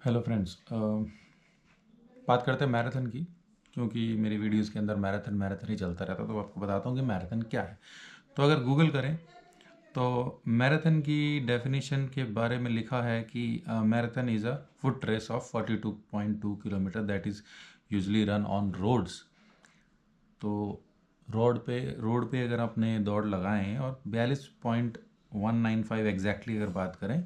Hello friends, बात करते हैं मैराथन की। क्योंकि मेरी वीडियोस के अंदर मैराथन मैराथन ही चलता रहता है, तो आपको बताता हूँ कि मैराथन क्या है। तो अगर गूगल करें तो मैराथन की डेफिनेशन के बारे में लिखा है कि marathon is a foot race of 42.2 kilometre that is usually run on roads. तो रोड पे अगर आपने दौड़ लगाएं और 42.195 एग्जैक्टली अगर बात करें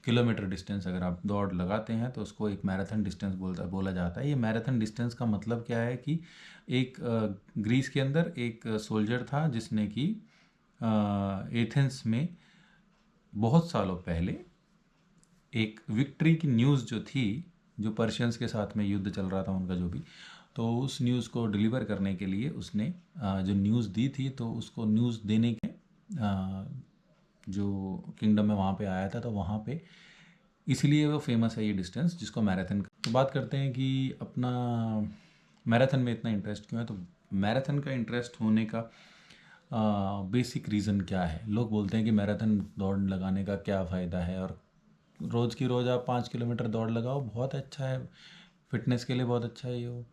किलोमीटर डिस्टेंस अगर आप दौड़ लगाते हैं तो उसको एक मैराथन डिस्टेंस बोला जाता है। ये मैराथन डिस्टेंस का मतलब क्या है कि एक ग्रीस के अंदर एक सोल्जर था जिसने कि एथेंस में बहुत सालों पहले एक विक्ट्री की न्यूज़ जो थी, जो पर्शियंस के साथ में युद्ध चल रहा था उनका जो भी, तो उस न्यूज़ को डिलीवर करने के लिए उसने जो न्यूज़ दी थी, तो उसको न्यूज़ देने के जो किंगडम में वहाँ पे आया था, तो वहाँ पे इसीलिए वो फेमस है ये डिस्टेंस जिसको मैराथन। तो बात करते हैं कि अपना मैराथन में इतना इंटरेस्ट क्यों है। तो मैराथन का इंटरेस्ट होने का बेसिक रीज़न क्या है। लोग बोलते हैं कि मैराथन दौड़ लगाने का क्या फ़ायदा है, और रोज़ की रोज़ आप 5 किलोमीटर दौड़ लगाओ, बहुत अच्छा है, फिटनेस के लिए बहुत अच्छा है ये वो।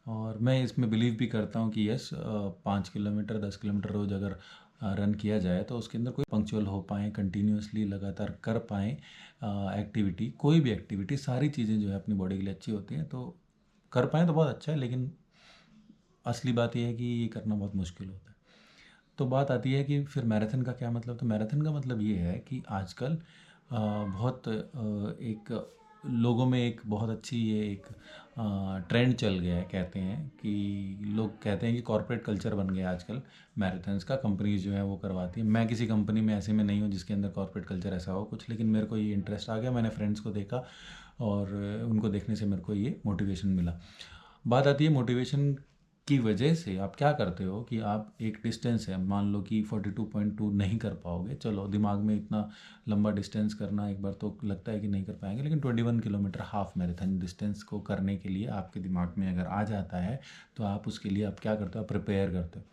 और मैं इसमें बिलीव भी करता हूँ कि यस, 5 किलोमीटर 10 किलोमीटर रोज़ अगर रन किया जाए तो उसके अंदर कोई पंक्चुअल हो पाएँ, कंटिन्यूसली लगातार कर पाएँ एक्टिविटी, कोई भी एक्टिविटी, सारी चीज़ें जो है अपनी बॉडी के लिए अच्छी होती हैं, तो कर पाएँ तो बहुत अच्छा है। लेकिन असली बात यह है कि ये करना बहुत मुश्किल होता है। तो बात आती है कि फिर मैराथन का क्या मतलब। तो मैराथन का मतलब ये है कि आजकल बहुत एक लोगों में एक बहुत अच्छी ये एक ट्रेंड चल गया है। कहते हैं कि लोग कहते हैं कि कॉर्पोरेट कल्चर बन गया आजकल मैराथन्स का। कंपनीज जो है वो करवाती है। मैं किसी कंपनी में ऐसे में नहीं हूँ जिसके अंदर कॉर्पोरेट कल्चर ऐसा हो कुछ, लेकिन मेरे को ये इंटरेस्ट आ गया, मैंने फ्रेंड्स को देखा और उनको देखने से मेरे को ये मोटिवेशन मिला। बात आती है मोटिवेशन की वजह से आप क्या करते हो कि आप एक डिस्टेंस है, मान लो कि 42.2 नहीं कर पाओगे, चलो दिमाग में इतना लंबा डिस्टेंस करना एक बार तो लगता है कि नहीं कर पाएंगे, लेकिन 21 किलोमीटर हाफ मैराथन डिस्टेंस को करने के लिए आपके दिमाग में अगर आ जाता है तो आप उसके लिए आप क्या करते हो, आप प्रिपेयर करते हो।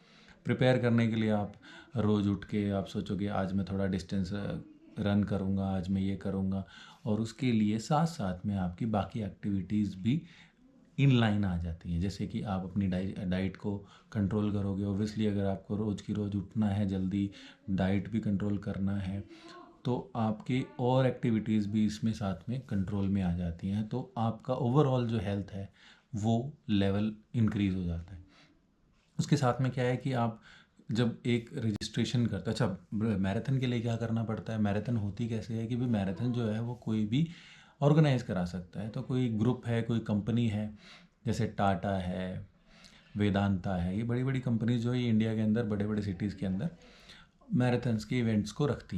प्रिपेयर करने के लिए आप रोज़ उठ के आप सोचोगे आज मैं थोड़ा डिस्टेंस रन करूँगा, आज मैं ये करूँगा, और उसके लिए साथ साथ में आपकी बाकी एक्टिविटीज़ भी इन लाइन आ जाती हैं। जैसे कि आप अपनी डाइट को कंट्रोल करोगे। ओब्वियसली अगर आपको रोज़ की रोज़ उठना है जल्दी, डाइट भी कंट्रोल करना है, तो आपके और एक्टिविटीज़ भी इसमें साथ में कंट्रोल में आ जाती हैं, तो आपका ओवरऑल जो हेल्थ है वो लेवल इंक्रीज़ हो जाता है। उसके साथ में क्या है कि आप जब एक रजिस्ट्रेशन करते हैं, अच्छा मैराथन के लिए क्या करना पड़ता है, मैराथन होती कैसे है कि भाई मैराथन जो है वो कोई भी ऑर्गेनाइज़ करा सकता है। तो कोई ग्रुप है, कोई कंपनी है, जैसे टाटा है, वेदांता है, ये बड़ी बड़ी कंपनीज जो है ये इंडिया के अंदर बड़े बड़े सिटीज़ के अंदर मैराथन्स के इवेंट्स को रखती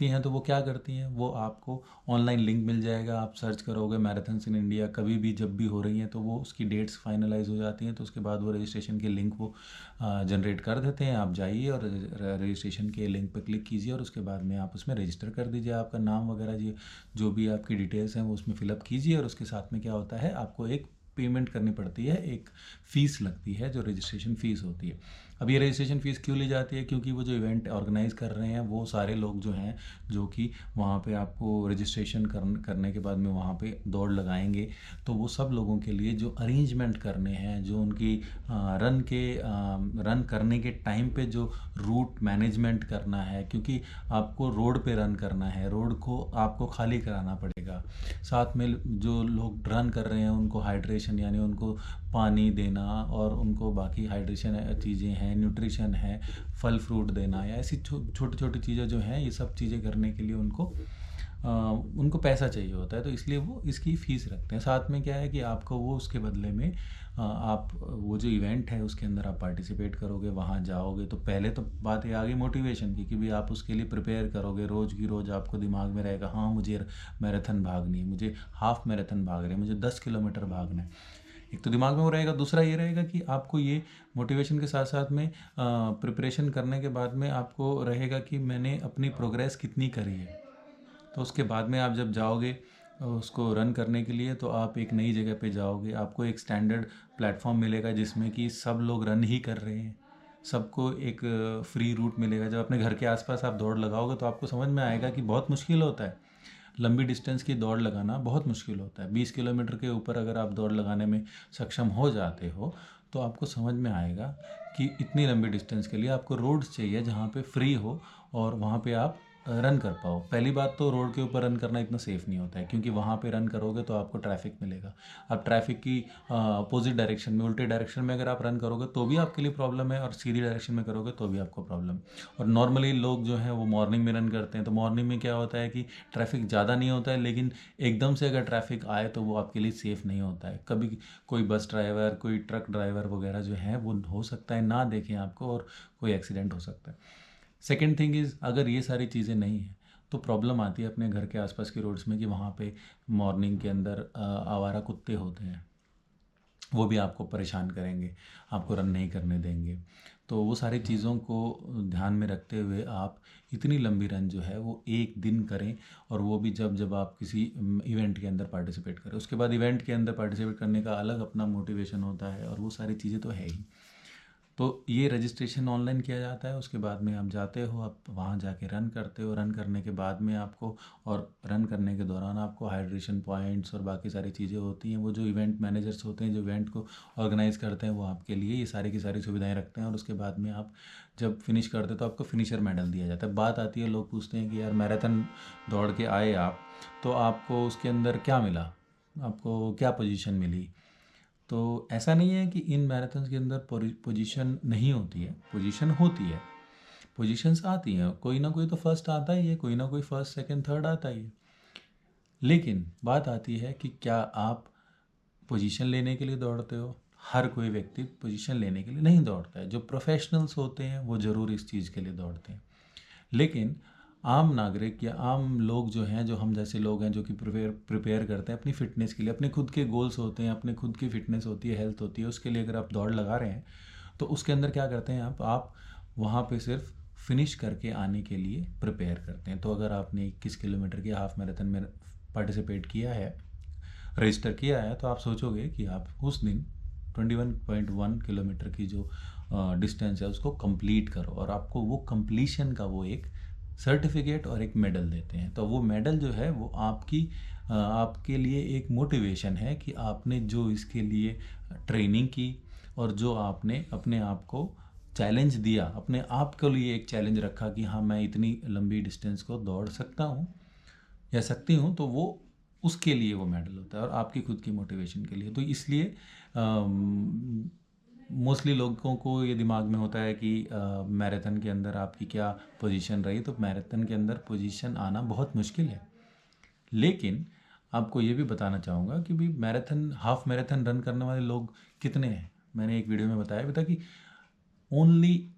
हैं। तो वो क्या करती हैं, वो आपको ऑनलाइन लिंक मिल जाएगा, आप सर्च करोगे मैराथन्स इन इंडिया, कभी भी जब भी हो रही हैं तो वो उसकी डेट्स फाइनलाइज हो जाती हैं। तो उसके बाद वो रजिस्ट्रेशन के लिंक वो जनरेट कर देते हैं। आप जाइए और रजिस्ट्रेशन के लिंक पर क्लिक कीजिए और उसके बाद में आप उसमें रजिस्टर कर दीजिए। आपका नाम वगैरह जो भी आपकी डिटेल्स हैं वो उसमें फिलअप कीजिए, और उसके साथ में क्या होता है, आपको एक पेमेंट करनी पड़ती है, एक फ़ीस लगती है जो रजिस्ट्रेशन फ़ीस होती है। अब ये रजिस्ट्रेशन फ़ीस क्यों ली जाती है, क्योंकि वो जो इवेंट ऑर्गेनाइज़ कर रहे हैं वो सारे लोग जो हैं जो कि वहाँ पे आपको रजिस्ट्रेशन करने के बाद में वहाँ पे दौड़ लगाएंगे, तो वो सब लोगों के लिए जो अरेंजमेंट करने हैं, जो उनकी रन करने के टाइम पे जो रूट मैनेजमेंट करना है, क्योंकि आपको रोड पे रन करना है, रोड को आपको खाली कराना पड़ेगा। साथ में जो लोग रन कर रहे हैं उनको हाइड्रेशन यानी उनको पानी देना, और उनको बाकी हाइड्रेशन चीज़ें हैं, न्यूट्रिशन है, फल फ्रूट देना, या ऐसी छोटी छोटी चीज़ें जो हैं, ये सब चीज़ें करने के लिए उनको पैसा चाहिए होता है। तो इसलिए वो इसकी फ़ीस रखते हैं। साथ में क्या है कि आपको वो उसके बदले में आप वो जो इवेंट है उसके अंदर आप पार्टिसिपेट करोगे, वहाँ जाओगे, तो पहले तो बात ये आ गई मोटिवेशन की कि भी आप उसके लिए प्रिपेयर करोगे। रोज़ की रोज़ आपको दिमाग में रहेगा, हाँ मुझे मैराथन भागनी है, मुझे हाफ मैराथन भाग रहे हैं, मुझे 10 किलोमीटर भागना है। एक तो दिमाग में वो रहेगा, दूसरा ये रहेगा कि आपको ये मोटिवेशन के साथ साथ में प्रिपरेशन करने के बाद में आपको रहेगा कि मैंने अपनी प्रोग्रेस कितनी करी है। तो उसके बाद में आप जब जाओगे उसको रन करने के लिए, तो आप एक नई जगह पे जाओगे, आपको एक स्टैंडर्ड प्लेटफॉर्म मिलेगा जिसमें कि सब लोग रन ही कर रहे हैं, सबको एक फ्री रूट मिलेगा। जब अपने घर के आसपास आप दौड़ लगाओगे तो आपको समझ में आएगा कि बहुत मुश्किल होता है, लंबी डिस्टेंस की दौड़ लगाना बहुत मुश्किल होता है। 20 किलोमीटर के ऊपर अगर आप दौड़ लगाने में सक्षम हो जाते हो तो आपको समझ में आएगा कि इतनी लंबी डिस्टेंस के लिए आपको रोड्स चाहिए जहाँ पे फ्री हो और वहाँ पे आप रन कर पाओ। पहली बात तो रोड के ऊपर रन करना इतना सेफ़ नहीं होता है, क्योंकि वहाँ पे रन करोगे तो आपको ट्रैफिक मिलेगा। अब ट्रैफिक की अपोजिट डायरेक्शन में, उल्टे डायरेक्शन में अगर आप रन करोगे तो भी आपके लिए प्रॉब्लम है, और सीधी डायरेक्शन में करोगे तो भी आपको प्रॉब्लम। और नॉर्मली लोग जो हैं वो मॉर्निंग में रन करते हैं, तो मॉर्निंग में क्या होता है कि ट्रैफिक ज़्यादा नहीं होता है, लेकिन एकदम से अगर ट्रैफिक आए तो वो आपके लिए सेफ़ नहीं होता है। कभी कोई बस ड्राइवर, कोई ट्रक ड्राइवर वगैरह जो हैं वो हो सकता है ना देखें आपको, और कोई एक्सीडेंट हो सकता है। सेकेंड थिंग इज़, अगर ये सारी चीज़ें नहीं हैं तो प्रॉब्लम आती है अपने घर के आसपास के रोड्स में, कि वहाँ पे मॉर्निंग के अंदर आवारा कुत्ते होते हैं, वो भी आपको परेशान करेंगे, आपको रन नहीं करने देंगे। तो वो सारी चीज़ों को ध्यान में रखते हुए आप इतनी लंबी रन जो है वो एक दिन करें, और वो भी जब जब आप किसी इवेंट के अंदर पार्टिसिपेट करें। उसके बाद इवेंट के अंदर पार्टिसिपेट करने का अलग अपना मोटिवेशन होता है, और वो सारी चीज़ें तो है ही। तो ये रजिस्ट्रेशन ऑनलाइन किया जाता है, उसके बाद में आप जाते हो, आप वहाँ जाके रन करते हो। रन करने के बाद में आपको, और रन करने के दौरान आपको हाइड्रेशन पॉइंट्स और बाकी सारी चीज़ें होती हैं। वो जो इवेंट मैनेजर्स होते हैं, जो इवेंट को ऑर्गेनाइज़ करते हैं, वो आपके लिए ये सारी की सारी सुविधाएं रखते हैं। और उसके बाद में आप जब फिनिश करते हो तो आपको फिनिशर मेडल दिया जाता है। बात आती है, लोग पूछते हैं कि यार मैराथन दौड़ के आए आप, तो आपको उसके अंदर क्या मिला, आपको क्या पोजीशन मिली? तो ऐसा नहीं है कि इन मैराथन्स के अंदर पोजीशन नहीं होती है, पोजीशन होती है, पोजीशंस आती हैं। कोई ना कोई तो फर्स्ट आता ही है, कोई ना कोई फर्स्ट सेकंड थर्ड आता ही है। लेकिन बात आती है कि क्या आप पोजीशन लेने के लिए दौड़ते हो? हर कोई व्यक्ति पोजीशन लेने के लिए नहीं दौड़ता है। जो प्रोफेशनल्स होते हैं वो ज़रूर इस चीज़ के लिए दौड़ते हैं, लेकिन आम नागरिक या आम लोग जो हैं, जो हम जैसे लोग हैं, जो कि प्रिपेयर करते हैं अपनी फ़िटनेस के लिए, अपने खुद के गोल्स होते हैं, अपने खुद की फ़िटनेस होती है, हेल्थ होती है, उसके लिए अगर आप दौड़ लगा रहे हैं तो उसके अंदर क्या करते हैं आप वहाँ पे सिर्फ फिनिश करके आने के लिए प्रिपेयर करते हैं। तो अगर आपने 21 किलोमीटर की हाफ मैराथन में पार्टिसिपेट किया है, रजिस्टर किया है, तो आप सोचोगे कि आप उस दिन 21.1 किलोमीटर की जो डिस्टेंस है उसको कंप्लीट करो, और आपको वो कंप्लीशन का वो एक सर्टिफिकेट और एक मेडल देते हैं। तो वो मेडल जो है वो आपके लिए एक मोटिवेशन है कि आपने जो इसके लिए ट्रेनिंग की, और जो आपने अपने आप को चैलेंज दिया, अपने आप के लिए एक चैलेंज रखा कि हाँ मैं इतनी लंबी डिस्टेंस को दौड़ सकता हूँ या सकती हूँ, तो वो उसके लिए वो मेडल होता है, और आपकी खुद की मोटिवेशन के लिए। तो इसलिए मोस्टली लोगों को ये दिमाग में होता है कि मैराथन के अंदर आपकी क्या पोजीशन रही। तो मैराथन के अंदर पोजीशन आना बहुत मुश्किल है, लेकिन आपको ये भी बताना चाहूँगा कि भी मैराथन, हाफ मैराथन रन करने वाले लोग कितने हैं। मैंने एक वीडियो में बताया भी था कि ओनली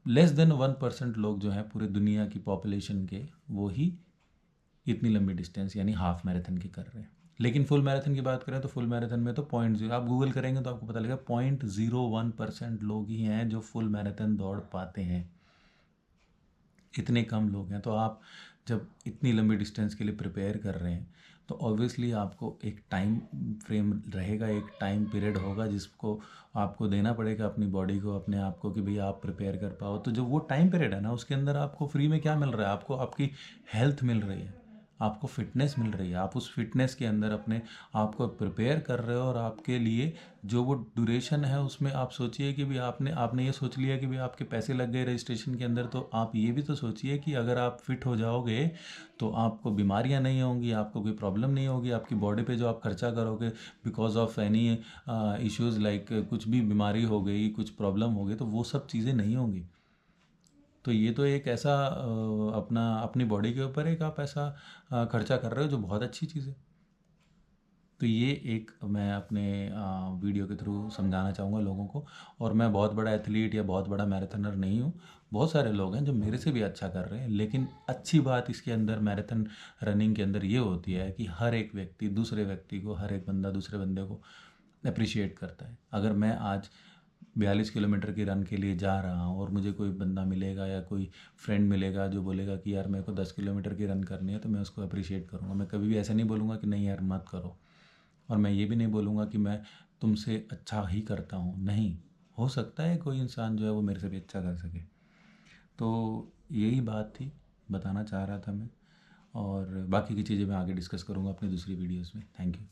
लेस देन 1% लोग जो हैं पूरे दुनिया की पॉपुलेशन के, वो ही इतनी लंबी डिस्टेंस यानी हाफ मैराथन की कर रहे हैं। लेकिन फुल मैराथन की बात करें तो फुल मैराथन में तो 0.0, आप गूगल करेंगे तो आपको पता लगेगा 0.01% लोग ही हैं जो फुल मैराथन दौड़ पाते हैं। इतने कम लोग हैं। तो आप जब इतनी लंबी डिस्टेंस के लिए प्रिपेयर कर रहे हैं तो ऑब्वियसली आपको एक टाइम फ्रेम रहेगा, एक टाइम पीरियड होगा जिसको आपको देना पड़ेगा अपनी बॉडी को, अपने आप को, कि भई आप प्रिपेयर कर पाओ। तो जो वो टाइम पीरियड है ना, उसके अंदर आपको फ्री में क्या मिल रहा है? आपको आपकी हेल्थ मिल रही है, आपको फ़िटनेस मिल रही है। आप उस फ़िटनेस के अंदर अपने आप को प्रिपेयर कर रहे हो, और आपके लिए जो वो ड्यूरेशन है उसमें आप सोचिए कि भी आपने ये सोच लिया कि भी आपके पैसे लग गए रजिस्ट्रेशन के अंदर, तो आप ये भी तो सोचिए कि अगर आप फिट हो जाओगे तो आपको बीमारियां नहीं होंगी, आपको कोई प्रॉब्लम नहीं होगी। आपकी बॉडी पे जो आप खर्चा करोगे because of any issues, like कुछ भी बीमारी हो गई, कुछ प्रॉब्लम हो गई, तो वो सब चीज़ें नहीं होंगी। तो ये तो एक ऐसा अपनी बॉडी के ऊपर एक आप ऐसा खर्चा कर रहे हो जो बहुत अच्छी चीज़ है। तो ये एक मैं अपने वीडियो के थ्रू समझाना चाहूँगा लोगों को। और मैं बहुत बड़ा एथलीट या बहुत बड़ा मैराथनर नहीं हूँ। बहुत सारे लोग हैं जो मेरे से भी अच्छा कर रहे हैं, लेकिन अच्छी बात इसके अंदर, मैराथन रनिंग के अंदर ये होती है कि हर एक व्यक्ति दूसरे व्यक्ति को, हर एक बंदा दूसरे बंदे को अप्रिशिएट करता है। अगर मैं आज 42 किलोमीटर की रन के लिए जा रहा हूँ और मुझे कोई बंदा मिलेगा या कोई फ्रेंड मिलेगा जो बोलेगा कि यार मेरे को 10 किलोमीटर की रन करनी है, तो मैं उसको अप्रिशिएट करूँगा। मैं कभी भी ऐसा नहीं बोलूँगा कि नहीं यार मत करो, और मैं ये भी नहीं बोलूँगा कि मैं तुमसे अच्छा ही करता हूँ। नहीं, हो सकता है कोई इंसान जो है वो मेरे से भी अच्छा कर सके। तो यही बात थी, बताना चाह रहा था मैं। और बाकी की चीज़ें मैं आगे डिस्कस करूँगा अपनी दूसरी वीडियोज़ में। Thank you.